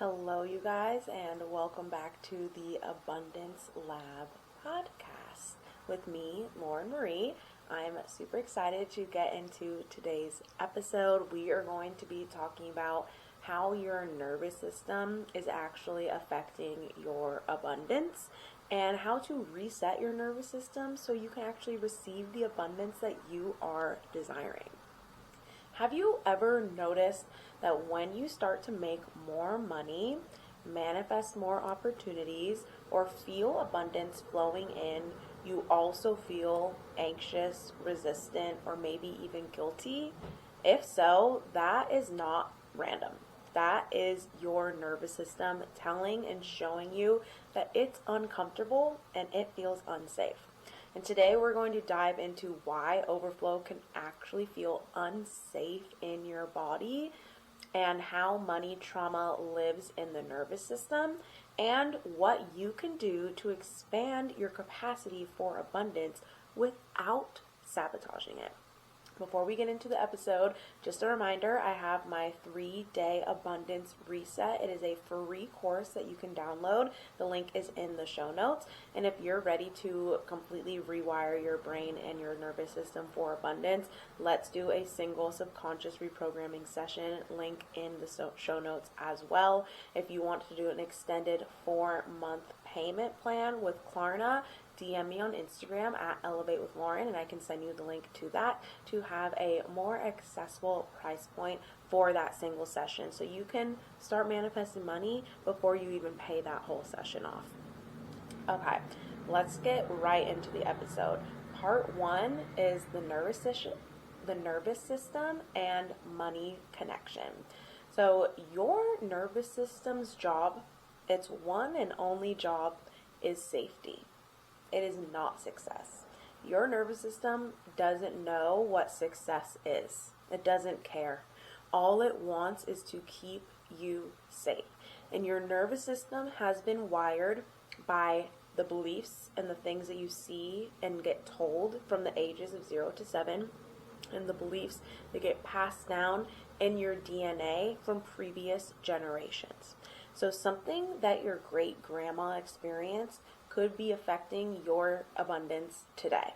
Hello, you guys, and welcome back to the Abundance Lab podcast with me, Lauren Marie. I'm super excited to get into today's episode. We are going to be talking about how your nervous system is actually affecting your abundance and how to reset your nervous system so you can actually receive the abundance that you are desiring. Have you ever noticed that when you start to make more money, manifest more opportunities, or feel abundance flowing in, you also feel anxious, resistant, or maybe even guilty? If so, that is not random. That is your nervous system telling and showing you that it's uncomfortable and it feels unsafe. And today we're going to dive into why overflow can actually feel unsafe in your body and how money trauma lives in the nervous system and what you can do to expand your capacity for abundance without sabotaging it. Before we get into the episode, just a reminder, I have my 3-day abundance reset. It is a free course that you can download. The link is in the show notes. And if you're ready to completely rewire your brain and your nervous system for abundance, let's do a single subconscious reprogramming session. Link in the show notes as well. If you want to do an extended 4-month payment plan with Klarna, DM me on Instagram at Elevate with Lauren, and I can send you the link to that to have a more accessible price point for that single session so you can start manifesting money before you even pay that whole session off. Okay, let's get right into the episode. Part 1 is the nervous system and money connection. So your nervous system's job, its one and only job, is safety. It is not success. Your nervous system doesn't know what success is. It doesn't care. All it wants is to keep you safe. And your nervous system has been wired by the beliefs and the things that you see and get told from the ages of 0 to 7, and the beliefs that get passed down in your DNA from previous generations. So something that your great grandma experienced could be affecting your abundance today.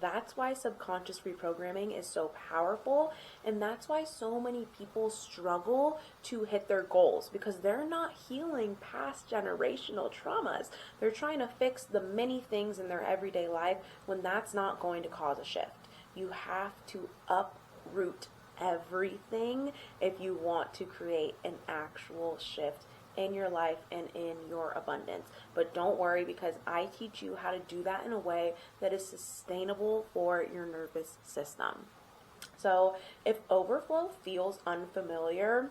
That's why subconscious reprogramming is so powerful, and that's why so many people struggle to hit their goals, because they're not healing past generational traumas. They're trying to fix the many things in their everyday life when that's not going to cause a shift. You have to uproot everything if you want to create an actual shift in your life and in your abundance. But don't worry, because I teach you how to do that in a way that is sustainable for your nervous system. So if overflow feels unfamiliar,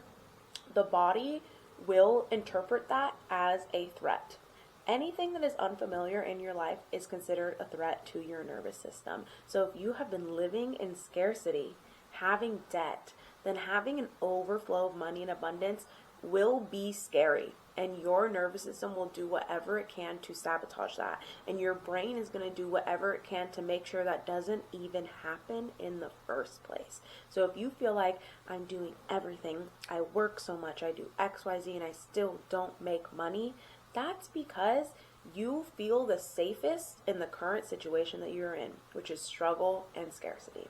the body will interpret that as a threat. Anything that is unfamiliar in your life is considered a threat to your nervous system. So if you have been living in scarcity, having debt, then having an overflow of money and abundance will be scary, and your nervous system will do whatever it can to sabotage that, and your brain is going to do whatever it can to make sure that doesn't even happen in the first place. So if you feel like, I'm doing everything, I work so much, I do XYZ, and I still don't make money, that's because you feel the safest in the current situation that you're in, which is struggle and scarcity.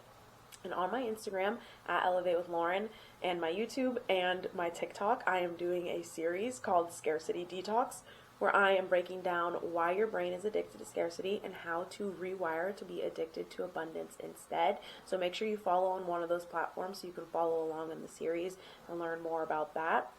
And on my Instagram at Elevate with Lauren, and my YouTube and my TikTok, I am doing a series called Scarcity Detox, where I am breaking down why your brain is addicted to scarcity and how to rewire to be addicted to abundance instead. So make sure you follow on one of those platforms so you can follow along in the series and learn more about that.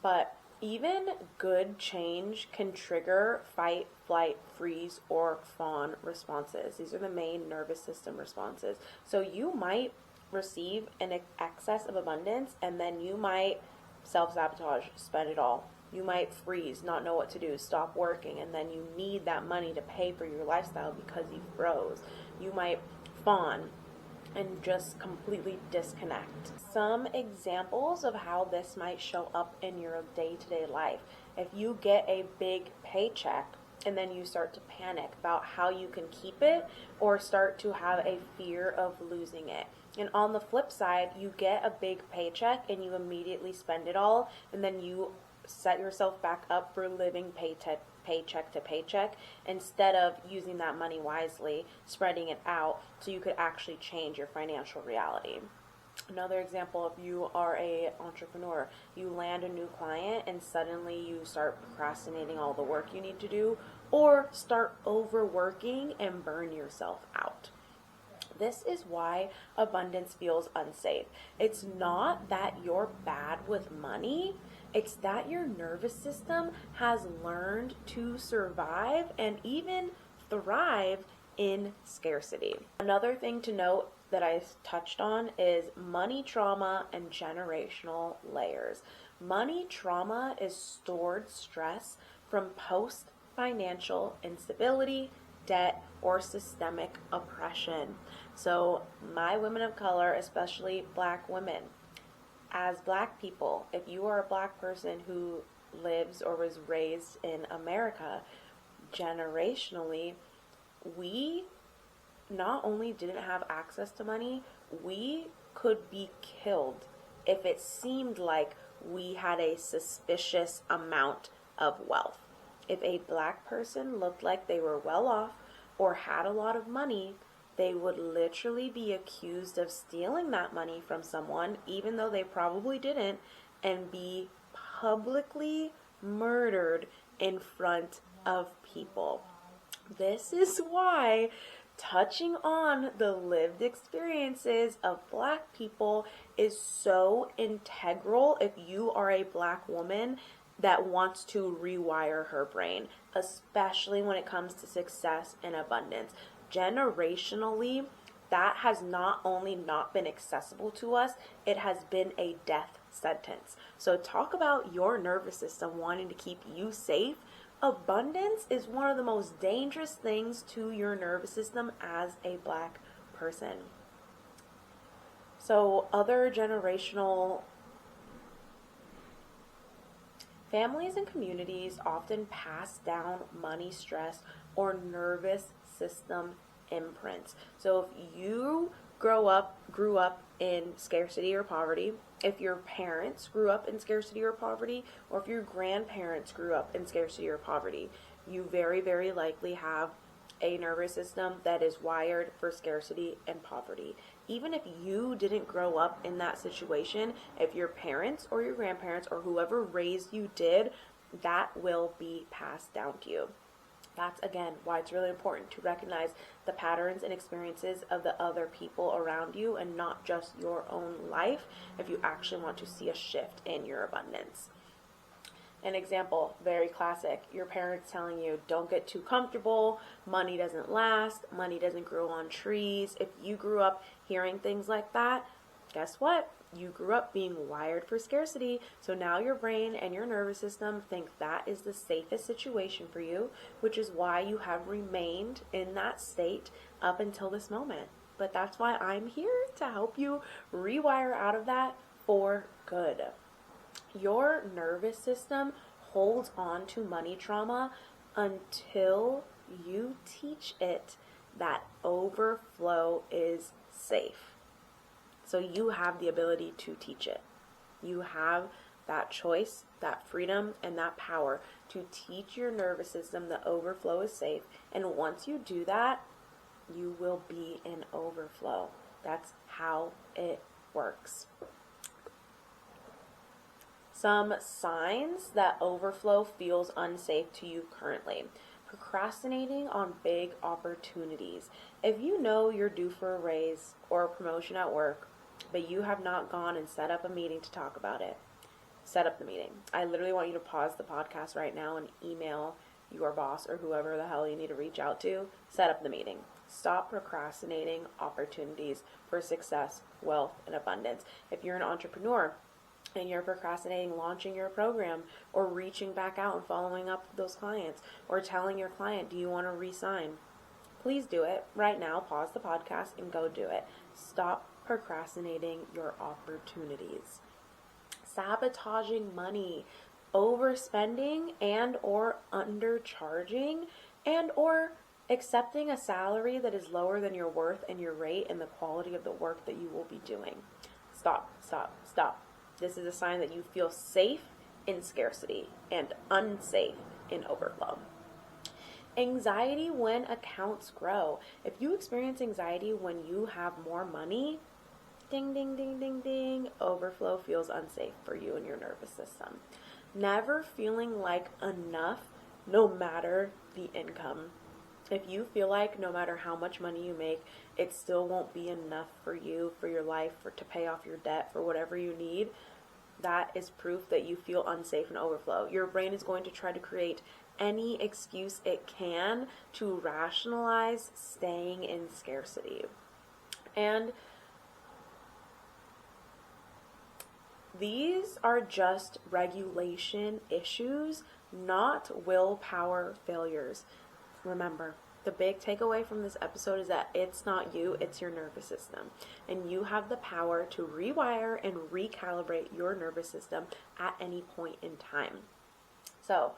But even good change can trigger fight, flight, freeze, or fawn responses. These are the main nervous system responses. So you might receive an excess of abundance, and then you might self-sabotage, spend it all. You might freeze, not know what to do, stop working, and then you need that money to pay for your lifestyle because you froze. You might fawn and just completely disconnect. Some examples of how this might show up in your day-to-day life. If you get a big paycheck and then you start to panic about how you can keep it or start to have a fear of losing it. And on the flip side, you get a big paycheck and you immediately spend it all, and then you set yourself back up for living paycheck to paycheck instead of using that money wisely, spreading it out so you could actually change your financial reality. Another example, if you are a entrepreneur, you land a new client and suddenly you start procrastinating all the work you need to do, or start overworking and burn yourself out. This is why abundance feels unsafe. It's not that you're bad with money, it's that your nervous system has learned to survive and even thrive in scarcity. Another thing to note that I touched on is money trauma and generational layers. Money trauma is stored stress from post-financial instability, debt, or systemic oppression. So my women of color, especially Black women, as Black people, if you are a Black person who lives or was raised in America, generationally, we not only didn't have access to money, we could be killed if it seemed like we had a suspicious amount of wealth. If a Black person looked like they were well off or had a lot of money, they would literally be accused of stealing that money from someone, even though they probably didn't, and be publicly murdered in front of people. This is why touching on the lived experiences of Black people is so integral if you are a Black woman that wants to rewire her brain, especially when it comes to success and abundance. Generationally, that has not only not been accessible to us, it has been a death sentence. So talk about your nervous system wanting to keep you safe. Abundance is one of the most dangerous things to your nervous system as a Black person. So other generational families and communities often pass down money stress or nervous system imprints. So if you grew up in scarcity or poverty, if your parents grew up in scarcity or poverty, or if your grandparents grew up in scarcity or poverty, you very, very likely have a nervous system that is wired for scarcity and poverty. Even if you didn't grow up in that situation, if your parents or your grandparents or whoever raised you did, that will be passed down to you. That's, again, why it's really important to recognize the patterns and experiences of the other people around you and not just your own life if you actually want to see a shift in your abundance. An example, very classic, your parents telling you, don't get too comfortable, money doesn't last, money doesn't grow on trees. If you grew up hearing things like that, guess what? You grew up being wired for scarcity, so now your brain and your nervous system think that is the safest situation for you, which is why you have remained in that state up until this moment. But that's why I'm here to help you rewire out of that for good. Your nervous system holds on to money trauma until you teach it that overflow is safe. So you have the ability to teach it. You have that choice, that freedom, and that power to teach your nervous system that overflow is safe. And once you do that, you will be in overflow. That's how it works. Some signs that overflow feels unsafe to you currently. Procrastinating on big opportunities. If you know you're due for a raise or a promotion at work, but you have not gone and set up a meeting to talk about it, set up the meeting. I literally want you to pause the podcast right now and email your boss or whoever the hell you need to reach out to. Set up the meeting. Stop procrastinating opportunities for success, wealth, and abundance. If you're an entrepreneur and you're procrastinating launching your program or reaching back out and following up with those clients or telling your client, do you want to re-sign? Please do it right now. Pause the podcast and go do it. Stop procrastinating your opportunities. Sabotaging money, overspending and or undercharging and or Accepting a salary that is lower than your worth and your rate and the quality of the work that you will be doing. Stop, stop, stop. This is a sign that you feel safe in scarcity and unsafe in overflow. Anxiety when accounts grow. If you experience anxiety when you have more money, ding, ding, ding, ding, ding, overflow feels unsafe for you and your nervous system. Never feeling like enough, no matter the income. If you feel like no matter how much money you make, it still won't be enough for you, for your life, to pay off your debt, for whatever you need, that is proof that you feel unsafe in overflow. Your brain is going to try to create any excuse it can to rationalize staying in scarcity. And these are just regulation issues, not willpower failures. Remember, the big takeaway from this episode is that it's not you, it's your nervous system. And you have the power to rewire and recalibrate your nervous system at any point in time. So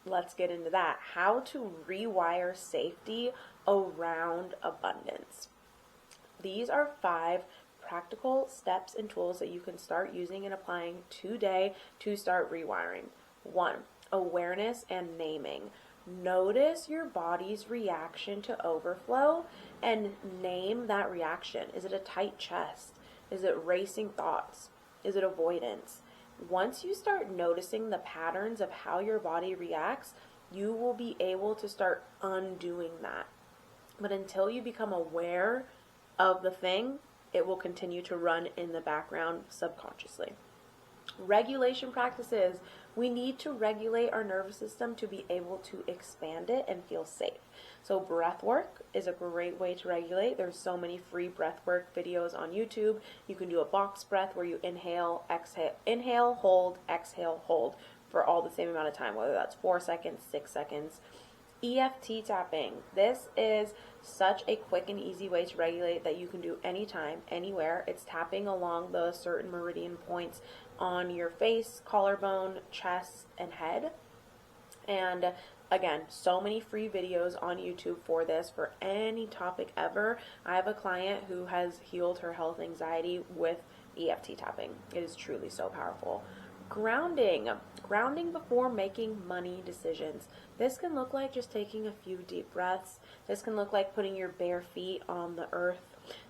let's get into that. How to rewire safety around abundance. These are 5 practical steps and tools that you can start using and applying today to start rewiring. 1, awareness and naming. Notice your body's reaction to overflow and name that reaction. Is it a tight chest? Is it racing thoughts? Is it avoidance? Once you start noticing the patterns of how your body reacts, you will be able to start undoing that. But until you become aware of the thing, it will continue to run in the background subconsciously. Regulation practices. We need to regulate our nervous system to be able to expand it and feel safe. So breath work is a great way to regulate. There's so many free breath work videos on YouTube. You can do a box breath where you inhale, hold, exhale, hold for all the same amount of time, whether that's 4 seconds, 6 seconds. EFT tapping. This is such a quick and easy way to regulate that you can do anytime, anywhere. It's tapping along the certain meridian points on your face, collarbone, chest, and head. And again, so many free videos on YouTube for this, for any topic ever. I have a client who has healed her health anxiety with EFT tapping. It is truly so powerful. Grounding before making money decisions. This can look like just taking a few deep breaths. This can look like putting your bare feet on the earth.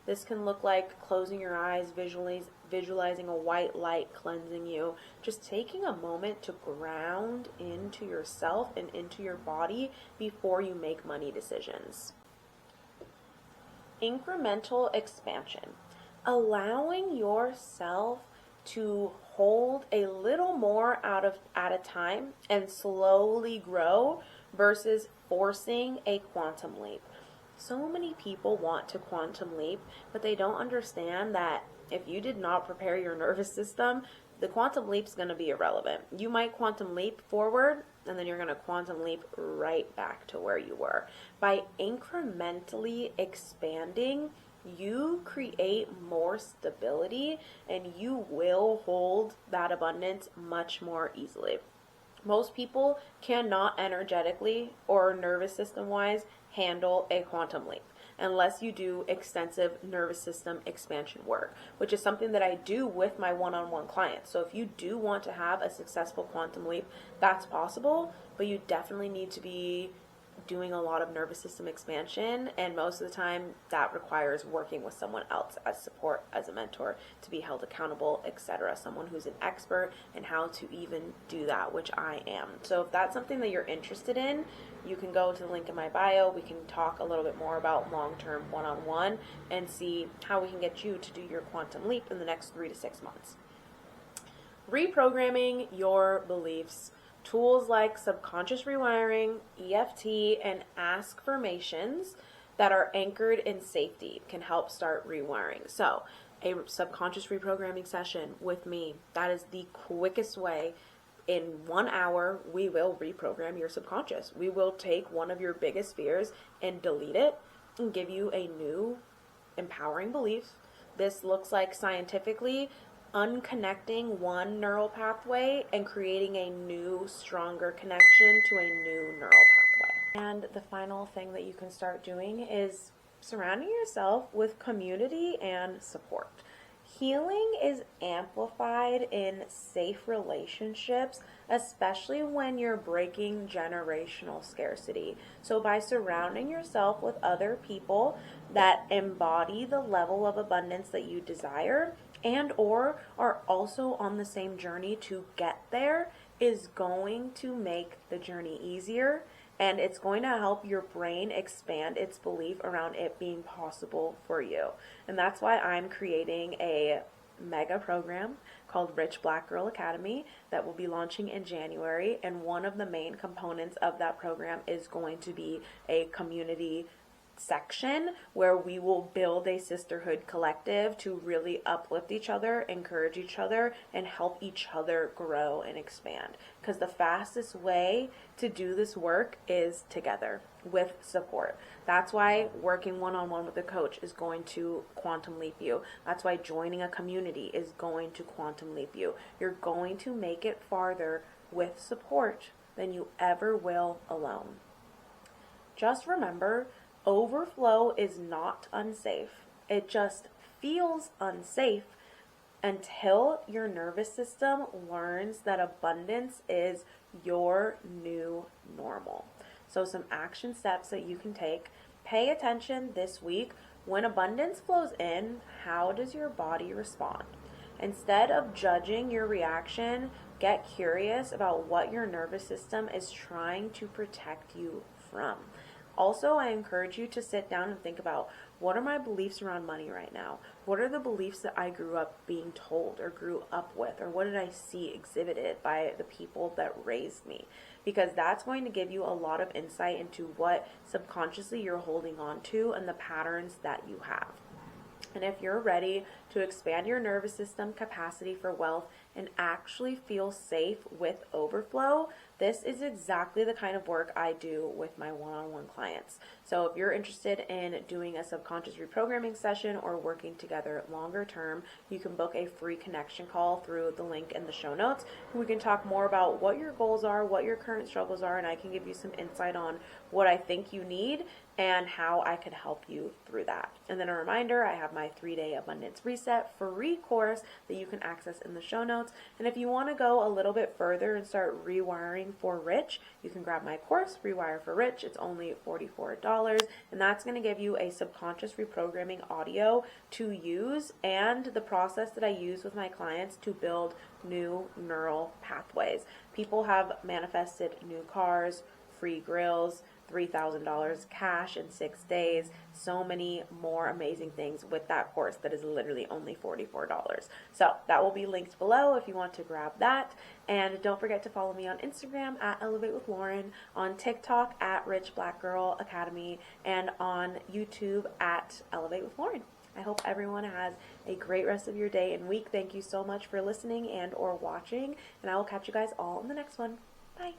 This can look like closing your eyes, visualizing a white light cleansing you. Just taking a moment to ground into yourself and into your body before you make money decisions. Incremental expansion. Allowing yourself to hold a little more at a time and slowly grow versus forcing a quantum leap. So many people want to quantum leap, but they don't understand that if you did not prepare your nervous system, the quantum leap is going to be irrelevant. You might quantum leap forward, and then you're going to quantum leap right back to where you were. By incrementally expanding, you create more stability and you will hold that abundance much more easily. Most people cannot energetically or nervous system wise handle a quantum leap unless you do extensive nervous system expansion work, which is something that I do with my one-on-one clients. So if you do want to have a successful quantum leap, that's possible, but you definitely need to be doing a lot of nervous system expansion, and most of the time that requires working with someone else as support, as a mentor, to be held accountable, etc. Someone who's an expert in how to even do that, which I am. So if that's something that you're interested in, you can go to the link in my bio. We can talk a little bit more about long-term one-on-one and see how we can get you to do your quantum leap in the next 3 to 6 months. Reprogramming your beliefs. Tools like subconscious rewiring, EFT, and affirmations that are anchored in safety can help start rewiring. So, a subconscious reprogramming session with me, that is the quickest way. In 1 hour, we will reprogram your subconscious. We will take one of your biggest fears and delete it and give you a new empowering belief. This looks like scientifically unconnecting one neural pathway and creating a new, stronger connection to a new neural pathway. And the final thing that you can start doing is surrounding yourself with community and support. Healing is amplified in safe relationships, especially when you're breaking generational scarcity. So by surrounding yourself with other people that embody the level of abundance that you desire and or are also on the same journey to get there is going to make the journey easier, and it's going to help your brain expand its belief around it being possible for you. And that's why I'm creating a mega program called Rich Black Girl Academy that will be launching in January. And one of the main components of that program is going to be a community section where we will build a sisterhood collective to really uplift each other, encourage each other, and help each other grow and expand. Because the fastest way to do this work is together with support. That's why working one-on-one with a coach is going to quantum leap you. That's why joining a community is going to quantum leap you. You're going to make it farther with support than you ever will alone. Just remember, overflow is not unsafe. It just feels unsafe until your nervous system learns that abundance is your new normal. So some action steps that you can take. Pay attention this week. When abundance flows in, how does your body respond? Instead of judging your reaction, get curious about what your nervous system is trying to protect you from. Also, I encourage you to sit down and think about, what are my beliefs around money right now? What are the beliefs that I grew up being told or grew up with? Or what did I see exhibited by the people that raised me? Because that's going to give you a lot of insight into what subconsciously you're holding on to and the patterns that you have. And if you're ready to expand your nervous system capacity for wealth and actually feel safe with overflow, this is exactly the kind of work I do with my one-on-one clients. So if you're interested in doing a subconscious reprogramming session or working together longer term, you can book a free connection call through the link in the show notes. We can talk more about what your goals are, what your current struggles are, and I can give you some insight on what I think you need and how I could help you through that. And then a reminder, I have my 3-day abundance reset free course that you can access in the show notes. And if you want to go a little bit further and start rewiring for rich, you can grab my course, Rewire for Rich. It's only $44, and that's going to give you a subconscious reprogramming audio to use and the process that I use with my clients to build new neural pathways. People have manifested new cars, free grills, $3,000 cash in 6 days, so many more amazing things with that course that is literally only $44. So that will be linked below if you want to grab that. And don't forget to follow me on Instagram at Elevate with Lauren, on TikTok at Rich Black Girl Academy, and on YouTube at Elevate with Lauren. I hope everyone has a great rest of your day and week. Thank you so much for listening and or watching, and I will catch you guys all in the next one. Bye.